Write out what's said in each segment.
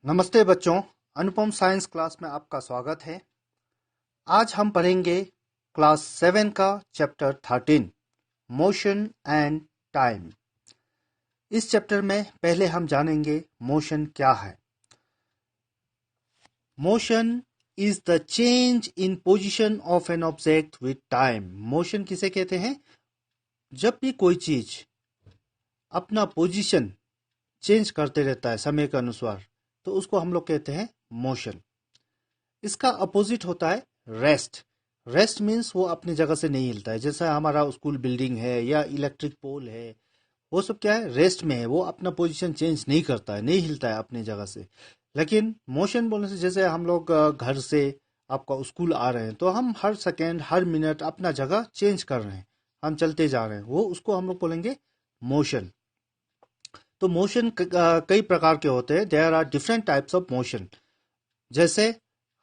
नमस्ते बच्चों। अनुपम science class में आपका स्वागत है। आज हम पढ़ेंगे क्लास 7 का चैप्टर 13 मोशन एंड टाइम। इस चैप्टर में पहले हम जानेंगे मोशन क्या है। Motion is the change in position of an object with time. Motion किसे कहते हैं? जब भी कोई चीज अपना पोजीशन चेंज करते रहता है समय के अनुसार, तो उसको हम लोग कहते हैं मोशन। इसका अपोजिट होता है रेस्ट। रेस्ट मीन्स वो अपनी जगह से नहीं हिलता है। जैसा हमारा स्कूल बिल्डिंग है या इलेक्ट्रिक पोल है, वो सब क्या है, रेस्ट में है। वो अपना पोजीशन चेंज नहीं करता है, नहीं हिलता है अपनी जगह से। लेकिन मोशन बोलने से, जैसे हम लोग घर से आपका स्कूल आ रहे हैं, तो हम हर सेकेंड हर मिनट अपना जगह चेंज कर रहे हैं, हम चलते जा रहे हैं, वो उसको हम लोग बोलेंगे मोशन। तो मोशन कई प्रकार के होते हैं। There are different types of motion. जैसे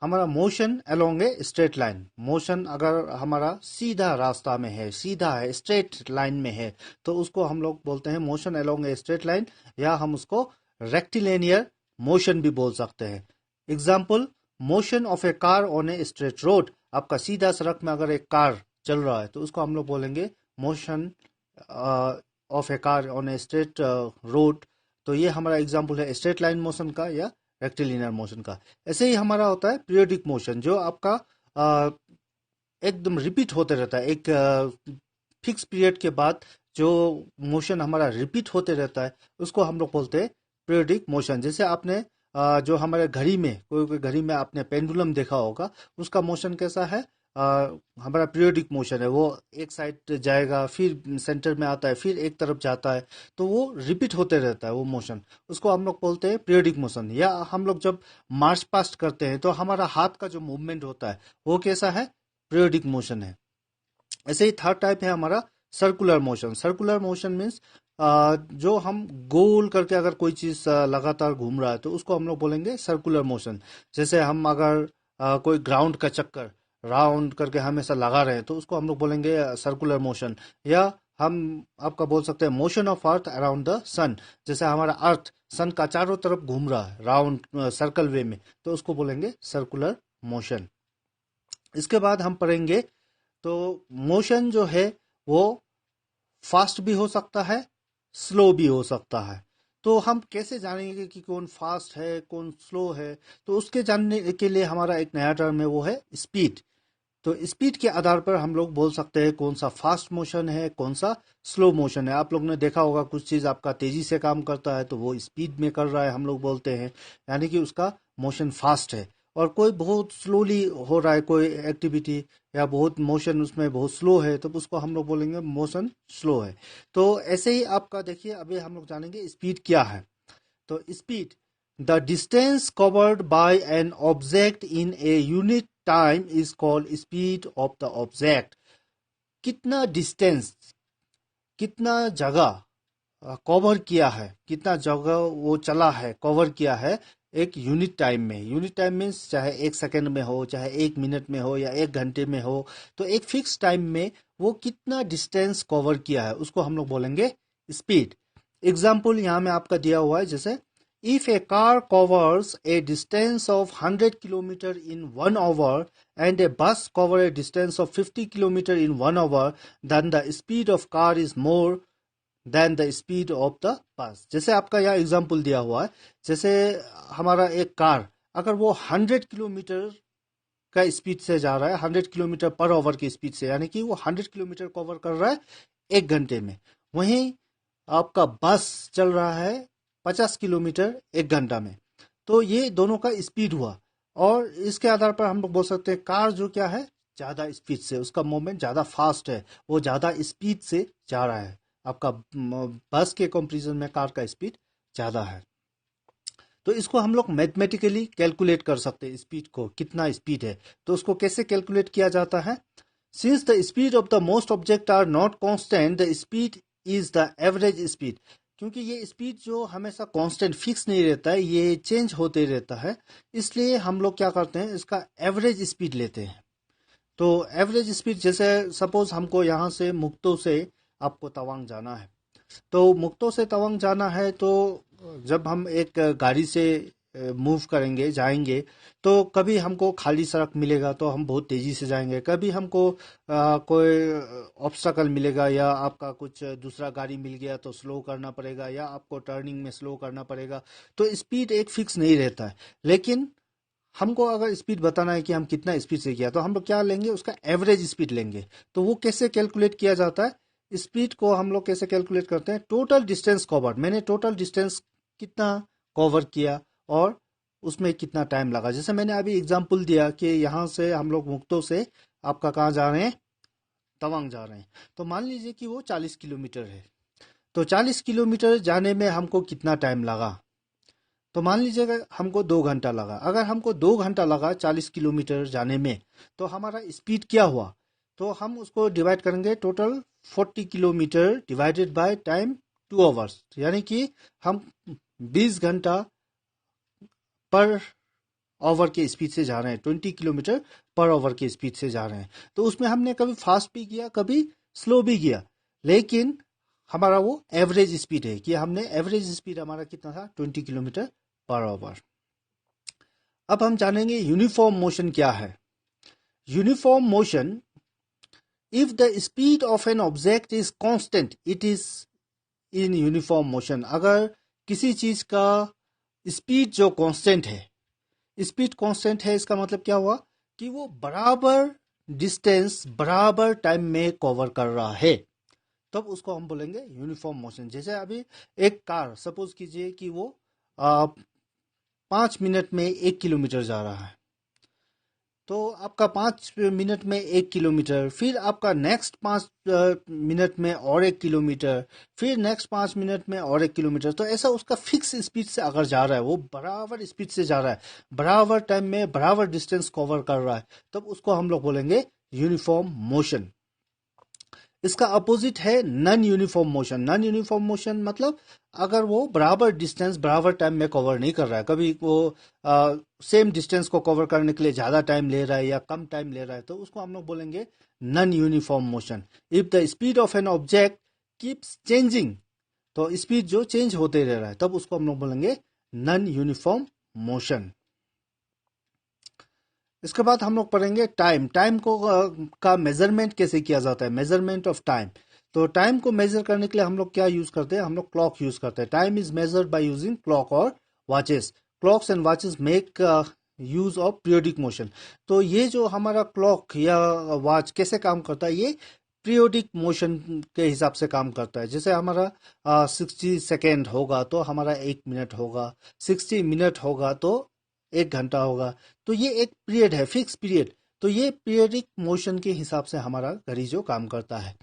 हमारा motion along a straight line. Motion अगर हमारा सीधा रास्ता में है, सीधा है, स्ट्रेट लाइन में है, तो उसको हम लोग बोलते हैं motion along a straight line, या हम उसको रेक्टिलिनियर मोशन भी बोल सकते हैं। Example, motion of A car on a straight road. आपका सीधा सड़क में अगर एक कार चल रहा है, तो उसको हम लोग बोलेंगे motion of A car on a straight road. तो ये हमारा एग्जाम्पल है स्ट्रेट लाइन मोशन का या रेक्टिलिनियर मोशन का। ऐसे ही हमारा होता है पीरियोडिक मोशन, जो आपका अ, एकदम रिपीट होते रहता है। एक फिक्स पीरियड के बाद जो मोशन हमारा रिपीट होते रहता है, उसको हम लोग बोलते हैं पीरियोडिक मोशन। जैसे आपने जो हमारे घड़ी में, कोई कोई घड़ी में आपने पेंडुलम देखा होगा, उसका मोशन कैसा है? अ, हमारा पीरियोडिक मोशन है। वो एक साइड जाएगा, फिर सेंटर में आता है, फिर एक तरफ जाता है, तो वो रिपीट होते रहता है वो मोशन। उसको हम लोग बोलते हैं पीरियोडिक मोशन। या हम लोग जब मार्च पास्ट करते हैं, तो हमारा हाथ का जो मूवमेंट होता है, वो कैसा है? पीरियोडिक मोशन है। ऐसे ही थर्ड टाइप है हमारा circular motion. Circular motion means जो हम गोल करके अगर कोई चीज लगातार घूम रहा है, तो उसको हम लोग बोलेंगे सर्कुलर मोशन। जैसे हम अगर कोई ग्राउंड का चक्कर राउंड करके हमेशा लगा रहे हैं, तो उसको हम लोग बोलेंगे सर्कुलर मोशन। या हम आपका बोल सकते हैं motion of earth around the sun. जैसे हमारा अर्थ सन का चारों तरफ घूम रहा है राउंड सर्कल वे में, तो उसको बोलेंगे सर्कुलर मोशन। इसके बाद हम पढ़ेंगे, तो मोशन जो है वो फास्ट भी हो सकता है, स्लो भी हो सकता है। तो हम कैसे जानेंगे कि कौन फास्ट है कौन स्लो है? तो उसके जानने के लिए हमारा एक नया टर्म है, वो है स्पीड। तो स्पीड के आधार पर हम लोग बोल सकते हैं कौन सा फास्ट मोशन है, कौन सा स्लो मोशन है। आप लोग ने देखा होगा, कुछ चीज आपका तेजी से काम करता है, तो वो स्पीड में कर रहा है, हम लोग बोलते हैं, यानी कि उसका मोशन फास्ट है। और कोई बहुत स्लोली हो रहा है कोई एक्टिविटी, या बहुत मोशन उसमें बहुत स्लो है, तो उसको हम लोग बोलेंगे मोशन स्लो है। तो ऐसे ही आपका देखिए, अभी हम लोग जानेंगे स्पीड क्या है। तो speed, the distance covered by an object in a unit time is called speed of the object. कितना डिस्टेंस, कितना जगह कवर किया है, कितना जगह वो चला है, कवर किया है एक यूनिट टाइम में। यूनिट टाइम मीन्स चाहे एक सेकंड में हो, चाहे एक मिनट में हो, या एक घंटे में हो, तो एक फिक्स टाइम में वो कितना डिस्टेंस कवर किया है, उसको हम लोग बोलेंगे स्पीड। एग्जाम्पल यहाँ में आपका दिया हुआ है, जैसे if a car covers a distance of 100 kilometre in 1 hour and a bus cover a distance of 50 kilometre in 1 hour, then the speed of car is more than the speed of the bus. जैसे आपका यहाँ example दिया हुआ है, जैसे हमारा एक car अगर वो 100 किलोमीटर का स्पीड से जा रहा है, 100 किलोमीटर पर आवर की स्पीड से, यानी कि वो 100 किलोमीटर कवर कर रहा है एक घंटे में। वहीं आपका बस चल रहा है 50 किलोमीटर एक घंटा में। तो ये दोनों का स्पीड हुआ, और इसके आधार पर हम लोग बोल सकते हैं कार जो क्या है, ज्यादा स्पीड से, उसका मूवमेंट ज्यादा फास्ट है, वो ज्यादा स्पीड से जा रहा है। आपका बस के कंपैरिजन में कार का स्पीड ज्यादा है। तो इसको हम लोग मैथमेटिकली कैलकुलेट कर सकते हैं, स्पीड को कितना स्पीड है। तो उसको कैसे कैलकुलेट किया जाता है? Since the speed of the most object are not constant, the speed is the average speed. क्योंकि ये स्पीड जो हमेशा कांस्टेंट फिक्स नहीं रहता है, ये चेंज होते रहता है, इसलिए हम लोग क्या करते हैं, इसका एवरेज स्पीड लेते हैं। तो एवरेज स्पीड, जैसे सपोज हमको यहाँ से मुक्तो से आपको तवांग जाना है। तो मुक्तो से तवांग जाना है, तो जब हम एक गाड़ी से मूव करेंगे, जाएंगे, तो कभी हमको खाली सड़क मिलेगा तो हम बहुत तेजी से जाएंगे, कभी हमको कोई ऑब्स्टकल मिलेगा या आपका कुछ दूसरा गाड़ी मिल गया तो स्लो करना पड़ेगा या आपको टर्निंग में स्लो करना पड़ेगा। तो स्पीड एक फिक्स नहीं रहता है। लेकिन हमको अगर स्पीड बताना है कि हम कितना स्पीड से किया, तो हम लोग क्या लेंगे, उसका एवरेज स्पीड लेंगे। तो वो कैसे कैलकुलेट किया जाता है, स्पीड को हम लोग कैसे कैलकुलेट करते हैं, टोटल डिस्टेंस कवर्ड, मैंने टोटल डिस्टेंस कितना कवर किया और उसमें कितना टाइम लगा। जैसे मैंने अभी एग्जांपल दिया कि यहाँ से हम लोग मुक्तो से आपका कहाँ जा रहे हैं, तवांग जा रहे हैं। तो मान लीजिए कि वो 40 किलोमीटर है। तो 40 किलोमीटर जाने में हमको कितना टाइम लगा, तो मान लीजिएगा हमको 2 घंटा लगा। अगर हमको 2 घंटा लगा 40 किलोमीटर जाने में, तो हमारा स्पीड क्या हुआ, तो हम उसको डिवाइड करेंगे, total 40 kilometre divided by time 2 hours, यानी कि हम 20 घंटा पर आवर के स्पीड से जा रहे हैं, 20 किलोमीटर पर आवर के स्पीड से जा रहे हैं। तो उसमें हमने कभी फास्ट भी किया, कभी स्लो भी किया, लेकिन हमारा वो एवरेज स्पीड है कि हमने एवरेज स्पीड हमारा कितना था, 20 किलोमीटर पर आवर। अब हम जानेंगे यूनिफॉर्म मोशन क्या है। Uniform motion, if the speed of an object is constant it is in uniform motion. अगर किसी चीज का स्पीड जो कांस्टेंट है, स्पीड कांस्टेंट है, इसका मतलब क्या हुआ कि वो बराबर डिस्टेंस बराबर टाइम में कवर कर रहा है, तब उसको हम बोलेंगे यूनिफॉर्म मोशन। जैसे अभी एक कार, सपोज कीजिए कि वो 5 मिनट में 1 किलोमीटर जा रहा है। तो आपका 5 मिनट में 1 किलोमीटर, फिर आपका नेक्स्ट 5 मिनट में और 1 किलोमीटर, फिर नेक्स्ट 5 मिनट में और 1 किलोमीटर। तो ऐसा उसका फिक्स स्पीड से अगर जा रहा है, वो बराबर स्पीड से जा रहा है, बराबर टाइम में बराबर डिस्टेंस कवर कर रहा है, तब उसको हम लोग बोलेंगे यूनिफॉर्म मोशन। इसका अपोजिट है non uniform motion. Non uniform motion मतलब अगर वो बराबर डिस्टेंस बराबर टाइम में कवर नहीं कर रहा है, कभी वो सेम डिस्टेंस को कवर करने के लिए ज्यादा टाइम ले रहा है या कम टाइम ले रहा है, तो उसको हम लोग बोलेंगे non uniform motion. If the speed of an object keeps changing, तो स्पीड जो चेंज होते रह रहा है, तब उसको हम लोग बोलेंगे नॉन यूनिफॉर्म मोशन। इसके बाद हम लोग पढ़ेंगे टाइम। टाइम को का मेजरमेंट कैसे किया जाता है, मेजरमेंट ऑफ टाइम। तो टाइम को मेजर करने के लिए हम लोग क्या यूज करते हैं, हम लोग क्लॉक यूज करते हैं। Time is measured by using clock और watches. Clocks and watches make use of periodic motion. तो ये जो हमारा क्लॉक या वॉच कैसे काम करता है, ये पीरियोडिक मोशन के हिसाब से काम करता है। जैसे हमारा 60 सेकेंड होगा तो हमारा 1 मिनट होगा, 60 मिनट होगा तो 1 घंटा होगा। तो ये एक पीरियड है, फिक्स पीरियड। तो ये पीरियडिक मोशन के हिसाब से हमारा घड़ी जो काम करता है।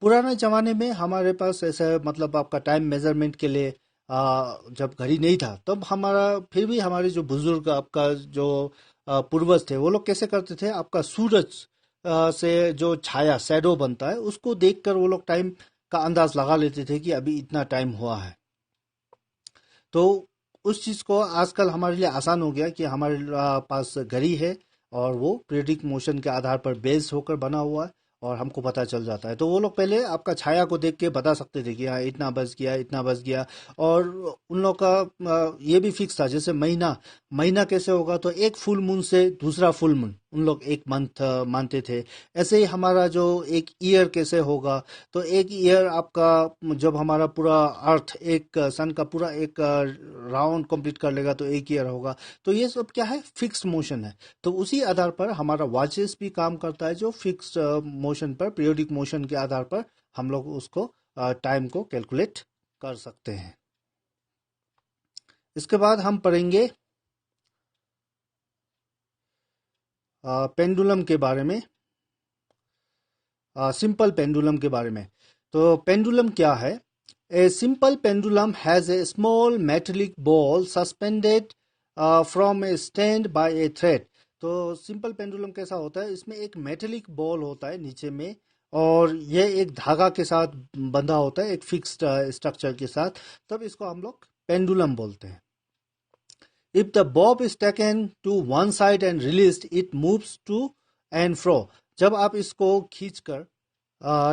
पुराने जमाने में हमारे पास ऐसा मतलब आपका टाइम मेजरमेंट के लिए जब घड़ी नहीं था, तब हमारा फिर भी हमारे जो बुजुर्ग आपका जो पूर्वज थे, वो लोग कैसे करते थे, आपका सूरज से जो छाया शैडो बनता है उसको देखकर वो लोग टाइम का अंदाज लगा लेते थे कि अभी इतना टाइम हुआ है। तो उस चीज को आजकल हमारे लिए आसान हो गया कि हमारे पास घड़ी है और वो पीरियडिक मोशन के आधार पर बेस होकर बना हुआ है और हमको पता चल जाता है। तो वो लोग पहले आपका छाया को देख के बता सकते थे कि हाँ इतना बज गया, इतना बज गया। और उन लोग का ये भी फिक्स था, जैसे महीना, महीना कैसे होगा, तो एक फुल मून से दूसरा फुल मून उन लोग एक मंथ मानते थे। ऐसे ही हमारा जो एक ईयर कैसे होगा, तो एक ईयर आपका जब हमारा पूरा अर्थ एक सन का पूरा एक राउंड कंप्लीट कर लेगा तो एक ईयर होगा। तो ये सब क्या है, फिक्स्ड मोशन है। तो उसी आधार पर हमारा वॉचेस भी काम करता है, जो फिक्स्ड मोशन पर, पीरियोडिक मोशन के आधार पर हम लोग उसको टाइम को कैलकुलेट कर सकते हैं। इसके बाद हम पढ़ेंगे पेंडुलम के बारे में, सिंपल पेंडुलम के बारे में। तो पेंडुलम क्या है, ए simple pendulum has a small metallic ball suspended from A stand by A thread. तो सिंपल पेंडुलम कैसा होता है, इसमें एक मेटेलिक बॉल होता है नीचे में और ये एक धागा के साथ बंधा होता है, एक फिक्स्ड स्ट्रक्चर के साथ, तब इसको हम लोग पेंडुलम बोलते हैं। If the bob is taken to one side and released, it moves to and fro. जब आप इसको खींचकर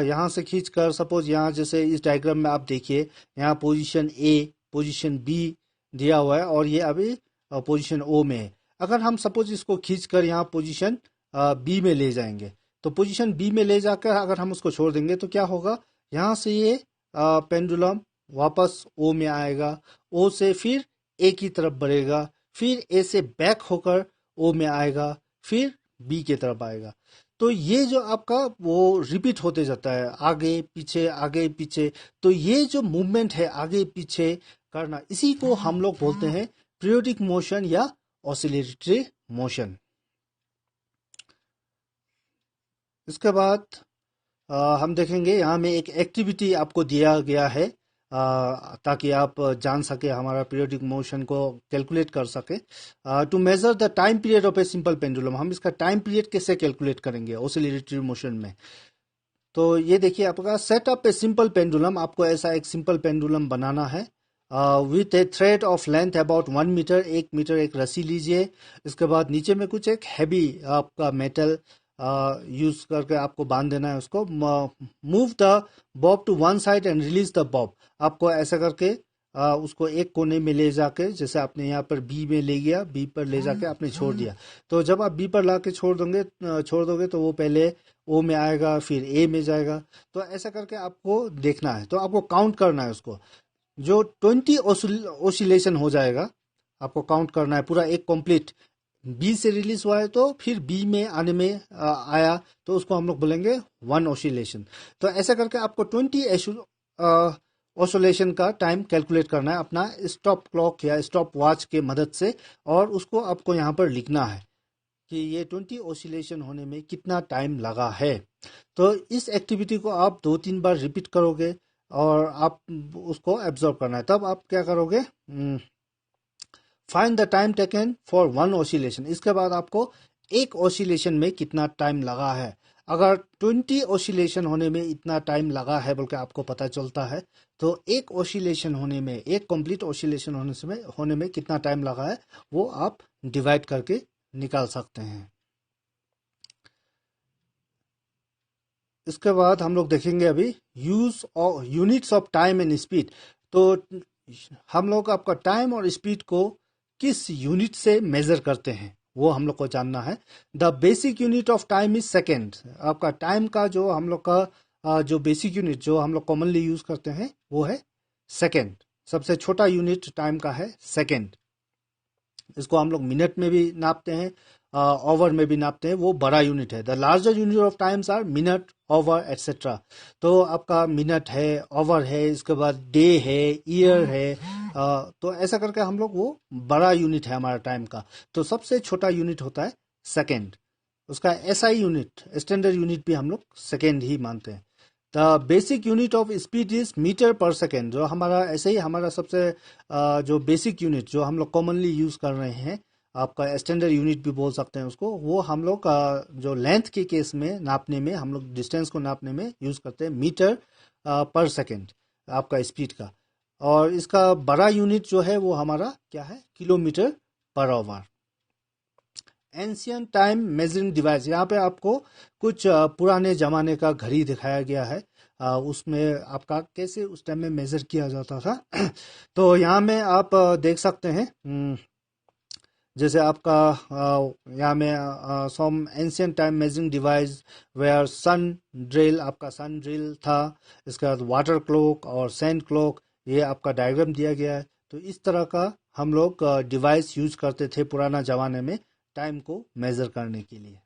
यहाँ से खींचकर, सपोज यहाँ जैसे इस डायग्राम में आप देखिए, यहाँ पोजीशन ए पोजीशन बी दिया हुआ है और ये अभी पोजीशन ओ में है। अगर हम सपोज इसको खींचकर यहाँ पोजीशन बी में ले जाएंगे, तो पोजीशन बी में ले जाकर अगर हम उसको छोड़ देंगे तो क्या होगा, यहाँ से ये पेंडुलम वापस ओ में आएगा, ओ से फिर ए की तरफ बढ़ेगा, फिर ए से बैक होकर ओ में आएगा, फिर बी की तरफ आएगा। तो ये जो आपका वो रिपीट होते जाता है, आगे पीछे। तो ये जो मूवमेंट है आगे पीछे करना, इसी को हम लोग बोलते हैं पीरियोडिक मोशन या ऑसिलेटरी मोशन। इसके बाद हम देखेंगे यहाँ में एक एक्टिविटी आपको दिया गया है ताकि आप जान सके, हमारा पीरियोडिक मोशन को कैलकुलेट कर सके। To measure the time period of a simple pendulum, हम इसका टाइम पीरियड कैसे कैलकुलेट करेंगे ऑसिलेटरी मोशन में। तो ये देखिए आपका set up a simple pendulum, आपको ऐसा एक सिंपल पेंडुलम बनाना है with a thread of length about 1 metre, 1 metre एक रस्सी लीजिए। इसके बाद नीचे में कुछ एक हैवी आपका मेटल यूज करके आपको बांध देना है उसको। Move the bob to one side and release the bob, आपको ऐसा करके उसको एक कोने में ले जाके, जैसे आपने यहाँ पर बी में ले गया, बी पर ले जाके आपने छोड़ दिया, तो जब आप बी पर ला के छोड़ दोगे तो वो पहले ओ में आएगा, फिर ए में जाएगा। तो ऐसा करके आपको देखना है, तो आपको काउंट करना है उसको। जो 20 ओसिलेशन हो जाएगा आपको काउंट करना है पूरा एक कंप्लीट। बी से रिलीज हुआ है तो फिर बी में आने में आया, तो उसको हम लोग बोलेंगे 1 ओसिलेशन। तो ऐसा करके आपको 20 ओसिलेशन का टाइम कैलकुलेट करना है अपना स्टॉप क्लॉक या स्टॉप वॉच के मदद से, और उसको आपको यहाँ पर लिखना है कि ये 20 ओसिलेशन होने में कितना टाइम लगा है। तो इस एक्टिविटी को आप 2-3 बार रिपीट करोगे और आप उसको एब्जॉर्ब करना है। तब आप क्या करोगे, find the time taken for 1 oscillation. इसके बाद आपको एक ओसिलेशन में कितना टाइम लगा है। अगर 20 ओसिलेशन होने में इतना टाइम लगा है बोल के आपको पता चलता है, तो एक ओसिलेशन होने में, एक कंप्लीट ओसिलेशन होने में कितना टाइम लगा है वो आप डिवाइड करके निकाल सकते हैं। इसके बाद हम लोग देखेंगे अभी use of units of time and speed. तो हम लोग आपका टाइम और स्पीड को किस यूनिट से मेजर करते हैं वो हम लोग को जानना है। The basic unit of time is second. आपका टाइम का जो हम लोग का जो बेसिक यूनिट जो हम लोग कॉमनली यूज करते हैं वो है सेकेंड। सबसे छोटा यूनिट टाइम का है सेकेंड। इसको हम लोग मिनट में भी नापते हैं, ओवर में भी नापते हैं, वो बड़ा यूनिट है। The larger unit of times are minute, hour etcetera. तो आपका मिनट है, ओवर है, इसके बाद डे है, ईयर है। तो ऐसा करके हम लोग वो बड़ा यूनिट है हमारा टाइम का। तो सबसे छोटा यूनिट होता है सेकेंड। उसका एसआई यूनिट, स्टैंडर्ड यूनिट भी हम लोग सेकेंड ही मानते हैं। The basic unit of speed is metre per second. जो हमारा ऐसे ही हमारा सबसे जो बेसिक यूनिट जो हम लोग कॉमनली यूज कर रहे हैं, आपका स्टैंडर्ड यूनिट भी बोल सकते हैं उसको, वो हम लोग जो लेंथ के केस में नापने में, हम लोग डिस्टेंस को नापने में यूज करते हैं मीटर पर सेकेंड आपका स्पीड का। और इसका बड़ा यूनिट जो है वो हमारा क्या है, kilometre per our. Ancient time measuring device, यहाँ पे आपको कुछ पुराने जमाने का घड़ी दिखाया गया है। उसमें आपका कैसे उस टाइम में मेजर किया जाता था। तो यहाँ में आप देख सकते हैं, जैसे आपका यहाँ में some ancient time measuring device where sundial, आपका सन ड्रिल था। इसके बाद वाटर क्लॉक और सैंड क्लॉक, ये आपका डायग्राम दिया गया है। तो इस तरह का हम लोग डिवाइस यूज करते थे पुराना जमाने में टाइम को मेजर करने के लिए।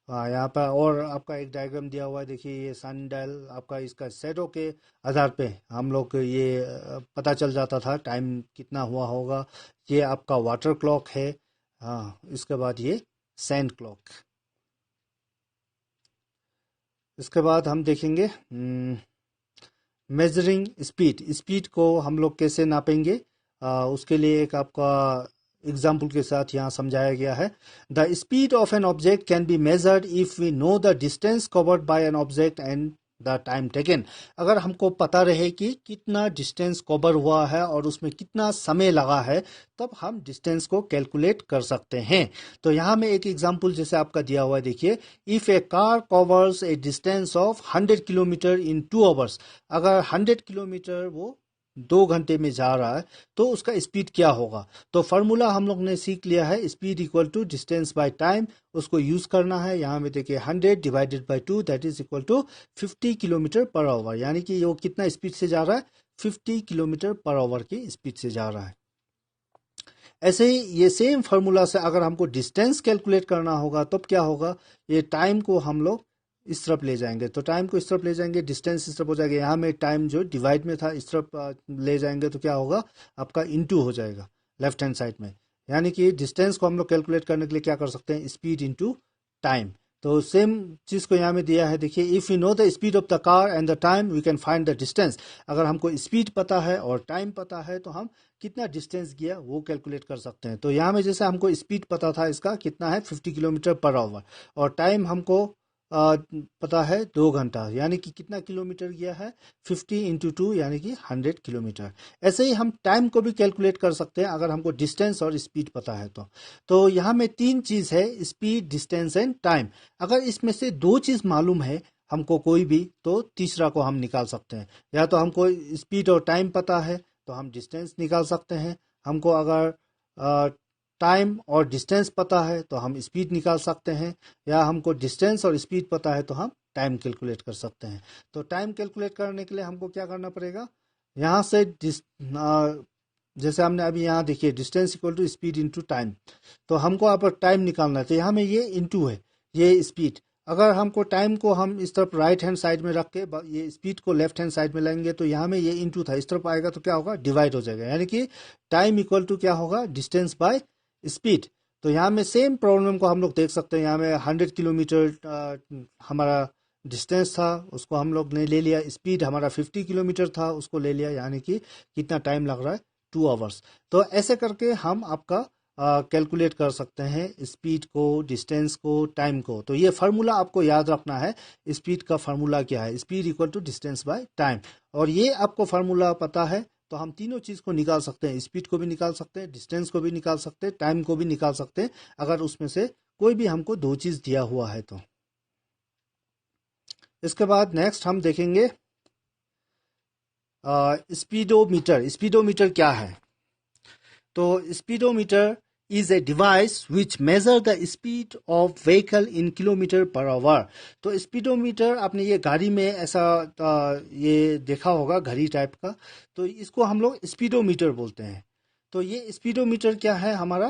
हाँ, यहाँ पर और आपका एक डायग्राम दिया हुआ है, देखिए ये सन डायल आपका, इसका शैडो के आधार पे हम लोग ये पता चल जाता था टाइम कितना हुआ होगा। ये आपका वाटर क्लॉक है। हाँ, इसके बाद ये सैंड क्लॉक। इसके बाद हम देखेंगे मेजरिंग स्पीड। स्पीड को हम लोग कैसे नापेंगे, उसके लिए एक आपका एग्जाम्पल के साथ यहाँ समझाया गया है। The speed of an object can be measured if we know the distance covered by an object and the time taken. अगर हमको पता रहे कि कितना डिस्टेंस कवर हुआ है और उसमें कितना समय लगा है, तब हम डिस्टेंस को कैलकुलेट कर सकते हैं। तो यहाँ में एक एग्जाम्पल जैसे आपका दिया हुआ है, देखिए, if a car covers a distance of 100 kilometre in 2 hours. अगर 100 किलोमीटर वो 2 घंटे में जा रहा है तो उसका स्पीड क्या होगा। तो फार्मूला हम लोग ने सीख लिया है, speed equal to distance by time, उसको यूज करना है। यहाँ में देखिए 100 divided by 2 that is equal to 50 kilometre per hour, यानी कि वो कितना स्पीड से जा रहा है, 50 किलोमीटर पर आवर की स्पीड से जा रहा है। ऐसे ही ये सेम फार्मूला से अगर हमको डिस्टेंस कैलकुलेट करना होगा तब क्या होगा, ये टाइम को हम लोग इस तरफ ले जाएंगे, तो टाइम को इस तरफ ले जाएंगे, डिस्टेंस इस तरफ हो जाएगा। यहाँ में टाइम जो डिवाइड में था इस तरफ ले जाएंगे तो क्या होगा, आपका इनटू हो जाएगा लेफ्ट हैंड साइड में। यानी कि डिस्टेंस को हम लोग कैलकुलेट करने के लिए क्या कर सकते हैं, स्पीड इनटू टाइम। तो सेम चीज को यहाँ में दिया है, देखिए if you know the speed of the car and the time we can find the distance. अगर हमको स्पीड पता है और टाइम पता है तो हम कितना डिस्टेंस गया वो कैलकुलेट कर सकते हैं। तो यहाँ में जैसे हमको स्पीड पता था इसका कितना है 50 किलोमीटर पर आवर, और टाइम हमको पता है 2 घंटा, यानी कि कितना किलोमीटर गया है 50 इंटू 2 यानी कि 100 किलोमीटर। ऐसे ही हम टाइम को भी कैलकुलेट कर सकते हैं अगर हमको डिस्टेंस और स्पीड पता है तो यहाँ में 3 चीज है, स्पीड, डिस्टेंस एंड टाइम। अगर इसमें से 2 चीज मालूम है हमको कोई भी, तो तीसरा को हम निकाल सकते हैं। या तो हमको स्पीड और टाइम पता है तो हम डिस्टेंस निकाल सकते हैं, हमको अगर टाइम और डिस्टेंस पता है तो हम स्पीड निकाल सकते हैं, या हमको डिस्टेंस और स्पीड पता है तो हम टाइम कैलकुलेट कर सकते हैं। तो टाइम कैलकुलेट करने के लिए हमको क्या करना पड़ेगा, यहाँ से जैसे हमने अभी यहाँ देखिए distance equal to speed into time, तो हमको अब टाइम निकालना है तो यहाँ में ये इंटू है, ये स्पीड। अगर हमको टाइम को हम इस तरफ राइट हैंड साइड में रख के ये स्पीड को लेफ्ट हैंड साइड में लेंगे तो यहाँ में ये इंटू था, इस तरफ आएगा तो क्या होगा, डिवाइड हो जाएगा। यानी कि टाइम इक्वल टू क्या होगा, डिस्टेंस बाय स्पीड। तो यहाँ में सेम प्रॉब्लम को हम लोग देख सकते हैं, यहाँ में 100 किलोमीटर हमारा डिस्टेंस था, उसको हम लोग ने ले लिया, स्पीड हमारा 50 किलोमीटर था उसको ले लिया, यानी कि कितना टाइम लग रहा है, 2 आवर्स। तो ऐसे करके हम आपका कैलकुलेट कर सकते हैं स्पीड को, डिस्टेंस को, टाइम को। तो ये फार्मूला आपको याद रखना है, स्पीड का फार्मूला क्या है, speed equal to distance by time. और ये आपको फार्मूला पता है तो हम तीनों चीज को निकाल सकते हैं, स्पीड को भी निकाल सकते हैं, डिस्टेंस को भी निकाल सकते हैं, टाइम को भी निकाल सकते हैं, अगर उसमें से कोई भी हमको 2 चीज दिया हुआ है तो। इसके बाद नेक्स्ट हम देखेंगे स्पीडोमीटर। स्पीडोमीटर क्या है, तो speedometer is a device which measure the speed of vehicle in kilometer per hour। तो स्पीडोमीटर आपने ये गाड़ी में ऐसा ये देखा होगा घड़ी टाइप का, तो इसको हम लोग स्पीडोमीटर बोलते हैं। तो ये स्पीडोमीटर क्या है, हमारा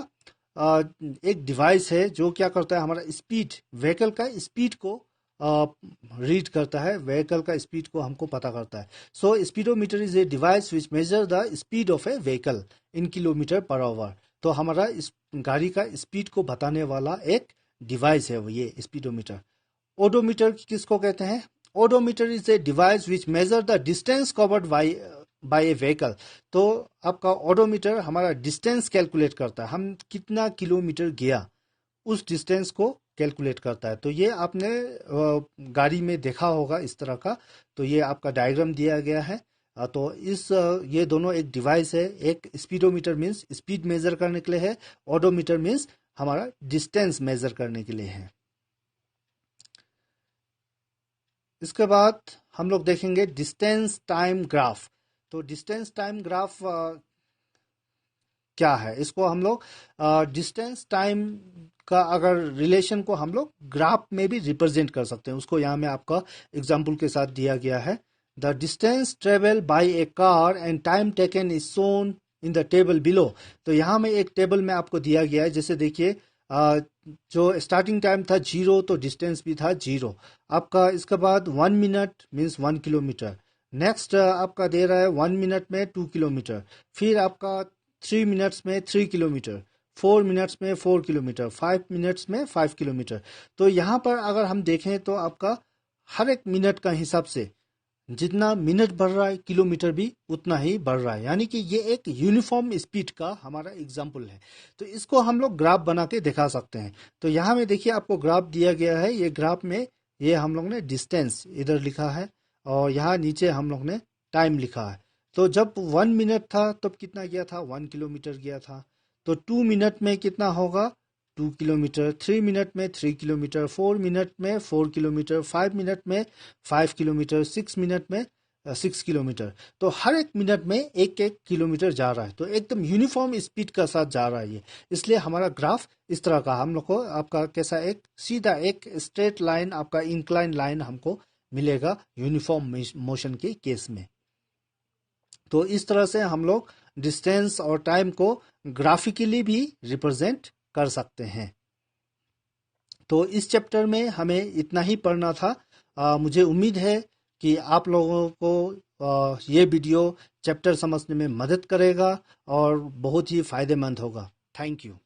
एक डिवाइस है जो क्या करता है, हमारा स्पीड, व्हीकल का स्पीड को रीड करता है, व्हीकल का स्पीड को हमको पता करता है। So speedometer is a device which measure the speed of a vehicle in kilometre per hour. तो हमारा इस गाड़ी का स्पीड को बताने वाला एक डिवाइस है वो ये स्पीडोमीटर। ओडोमीटर किसको कहते हैं, odometer is a device which measure the distance covered bye A vehicle. तो आपका ओडोमीटर हमारा डिस्टेंस कैलकुलेट करता है, हम कितना किलोमीटर गया उस डिस्टेंस को कैलकुलेट करता है। तो ये आपने गाड़ी में देखा होगा इस तरह का, तो ये आपका डायग्राम दिया गया है। तो इस ये दोनों एक डिवाइस है, एक स्पीडोमीटर मीन्स स्पीड मेजर करने के लिए है, ओडोमीटर मीन्स हमारा डिस्टेंस मेजर करने के लिए है। इसके बाद हम लोग देखेंगे डिस्टेंस टाइम ग्राफ। तो डिस्टेंस टाइम ग्राफ क्या है, इसको हम लोग डिस्टेंस टाइम का अगर रिलेशन को हम लोग ग्राफ में भी रिप्रेजेंट कर सकते हैं। उसको यहाँ में आपका एग्जाम्पल के साथ दिया गया है, the distance travel by A car and time taken is shown in the table below. तो यहाँ में एक टेबल में आपको दिया गया है, जैसे देखिए जो स्टार्टिंग टाइम था 0 तो डिस्टेंस भी था 0 आपका। इसके बाद 1 मिनट मीन्स 1 किलोमीटर, नेक्स्ट आपका दे रहा है 1 मिनट में 2 किलोमीटर, फिर आपका 3 मिनट्स में 3 किलोमीटर, 4 मिनट्स में 4 किलोमीटर, 5 मिनट्स में 5 किलोमीटर। तो यहाँ पर अगर हम देखें तो आपका हर एक मिनट का हिसाब से जितना मिनट बढ़ रहा है किलोमीटर भी उतना ही बढ़ रहा है, यानी कि ये एक यूनिफॉर्म स्पीड का हमारा एग्जाम्पल है। तो इसको हम लोग ग्राफ बना के दिखा सकते हैं। तो यहाँ में देखिए आपको ग्राफ दिया गया है, ये ग्राफ में ये हम लोग ने डिस्टेंस इधर लिखा है और यहाँ नीचे हम लोग ने टाइम लिखा है। तो जब 1 मिनट था तब कितना गया था, 1 किलोमीटर गया था। तो 2 मिनट में कितना होगा, 2 किलोमीटर, 3 मिनट में 3 किलोमीटर, 4 मिनट में 4 किलोमीटर, 5 मिनट में 5 किलोमीटर, 6 मिनट में 6 किलोमीटर, तो हर एक मिनट में 1-1 किलोमीटर जा रहा है, तो एकदम यूनिफॉर्म स्पीड का साथ जा रहा है ये। इसलिए हमारा ग्राफ इस तरह का हम लोग को आपका कैसा एक सीधा एक स्ट्रेट लाइन, आपका इंक्लाइन लाइन हमको मिलेगा यूनिफॉर्म मोशन के केस में। तो इस तरह से हम लोग डिस्टेंस और टाइम को ग्राफिकली भी रिप्रेजेंट कर सकते हैं। तो इस चैप्टर में हमें इतना ही पढ़ना था। मुझे उम्मीद है कि आप लोगों को ये वीडियो चैप्टर समझने में मदद करेगा और बहुत ही फायदेमंद होगा। Thank you.